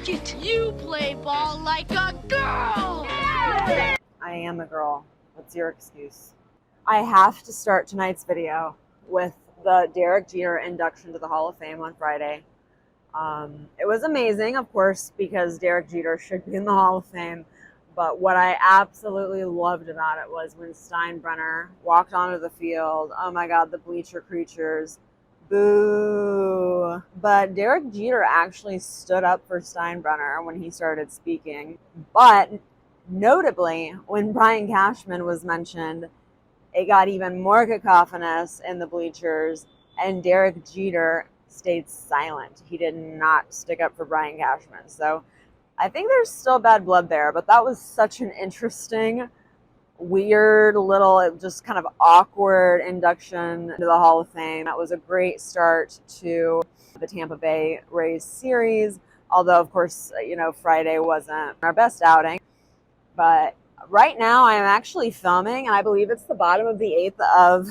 like it. You play ball like a girl. I am a girl. What's your excuse? I have to start tonight's video with the Derek Jeter induction to the Hall of Fame on Friday. It was amazing, of course, because Derek Jeter should be in the Hall of Fame. But what I absolutely loved about it was when Steinbrenner walked onto the field. Oh my God, the bleacher creatures. Boo. But Derek Jeter actually stood up for Steinbrenner when he started speaking. But notably, when Brian Cashman was mentioned, it got even more cacophonous in the bleachers, and Derek Jeter stayed silent. He did not stick up for Brian Cashman. So I think there's still bad blood there, but that was such an interesting, weird, little, just kind of awkward induction to the Hall of Fame. That was a great start to the Tampa Bay Rays series, although, of course, Friday wasn't our best outing. But right now I'm actually filming, and I believe it's the bottom of the 8th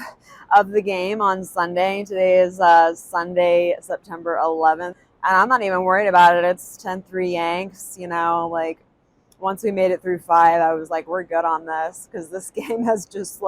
of the game on Sunday. Today is Sunday, September 11th. And I'm not even worried about it. It's 10-3 Yanks, once we made it through 5, I was like, we're good on this, because this game has just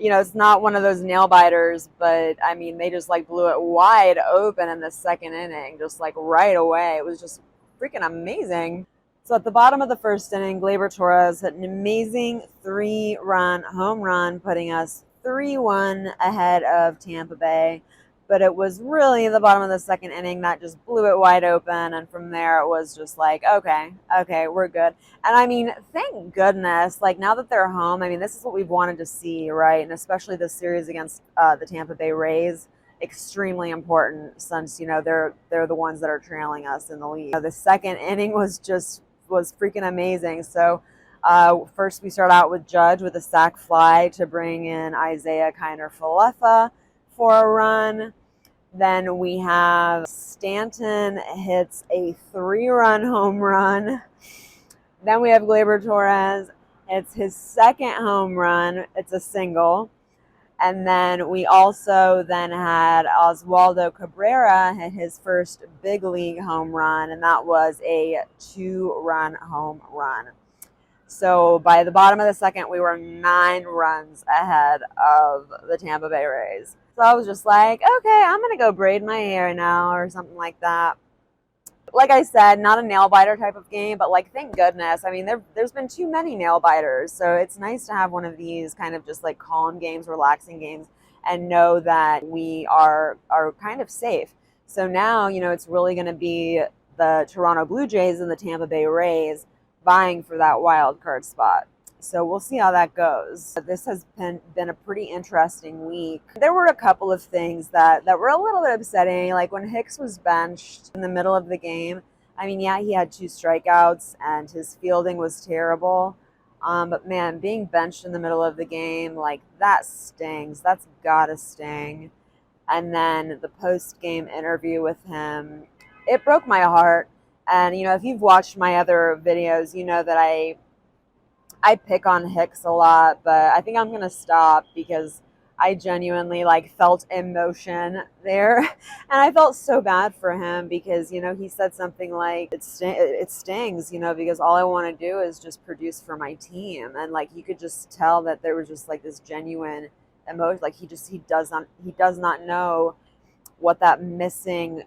it's not one of those nail biters, but I mean, they just blew it wide open in the second inning, just right away. It was just freaking amazing. So at the bottom of the first inning, Gleyber Torres hit an amazing 3-run home run, putting us 3-1 ahead of Tampa Bay. But it was really the bottom of the second inning that just blew it wide open. And from there, it was just okay, we're good. And I mean, thank goodness, now that they're home, I mean, this is what we've wanted to see, right? And especially this series against the Tampa Bay Rays, extremely important since, they're the ones that are trailing us in the league. The second inning was freaking amazing. So first we start out with Judge with a sac fly to bring in Isaiah Kiner-Falefa for a run. Then we have Stanton hits a 3-run home run. Then we have Gleyber Torres. It's his second home run. It's a single. And then we also had Oswaldo Cabrera hit his first big league home run, and that was a 2-run home run. So by the bottom of the second, we were 9 runs ahead of the Tampa Bay Rays. So I was just okay, I'm going to go braid my hair now or something like that. Like I said, not a nail biter type of game, but thank goodness. I mean, there's been too many nail biters. So it's nice to have one of these kind of just calm games, relaxing games, and know that we are kind of safe. So now, it's really going to be the Toronto Blue Jays and the Tampa Bay Rays vying for that wild card spot. So we'll see how that goes. This has been a pretty interesting week. There were a couple of things that were a little bit upsetting, like when Hicks was benched in the middle of the game. I mean, yeah, he had 2 strikeouts and his fielding was terrible. But man, being benched in the middle of the game, that stings. That's gotta sting. And then the post-game interview with him, it broke my heart. And, if you've watched my other videos, you know that I pick on Hicks a lot, but I think I'm going to stop because I genuinely felt emotion there. And I felt so bad for him because, he said something it stings, because all I want to do is just produce for my team. And you could just tell that there was just this genuine emotion. He does not know what that missing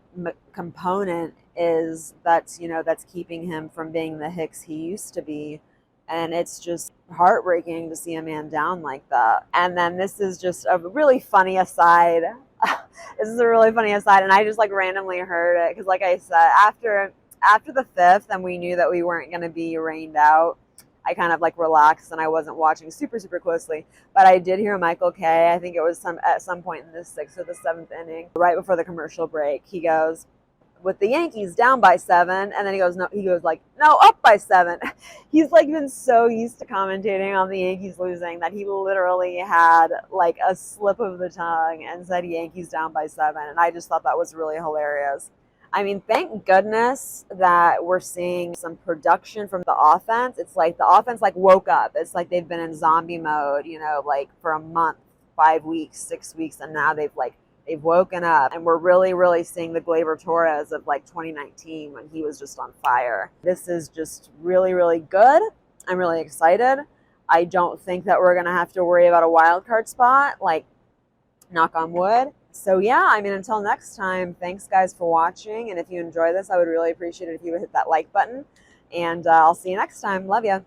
component is that's keeping him from being the Hicks he used to be. And it's just heartbreaking to see a man down like that. And then this is just a really funny aside. This is a really funny aside, and I just randomly heard it because, like I said, after the 5th, and we knew that we weren't going to be rained out, I kind of relaxed and I wasn't watching super closely. But I did hear Michael Kay. I think it was at some point in the 6th or the 7th inning, right before the commercial break. He goes, with the Yankees down by 7, and then he goes, no, up by 7. He's been so used to commentating on the Yankees losing that he literally had a slip of the tongue and said Yankees down by 7, and I just thought that was really hilarious. I mean, thank goodness that we're seeing some production from the offense. It's the offense woke up. It's they've been in zombie mode, for a month, 5 weeks, 6 weeks, and now they've They've woken up, and we're really, really seeing the Gleyber Torres of like 2019 when he was just on fire. This is just really, really good. I'm really excited. I don't think that we're going to have to worry about a wild card spot, like, knock on wood. So yeah, I mean, until next time, thanks guys for watching. And if you enjoy this, I would really appreciate it if you would hit that like button. And I'll see you next time. Love ya.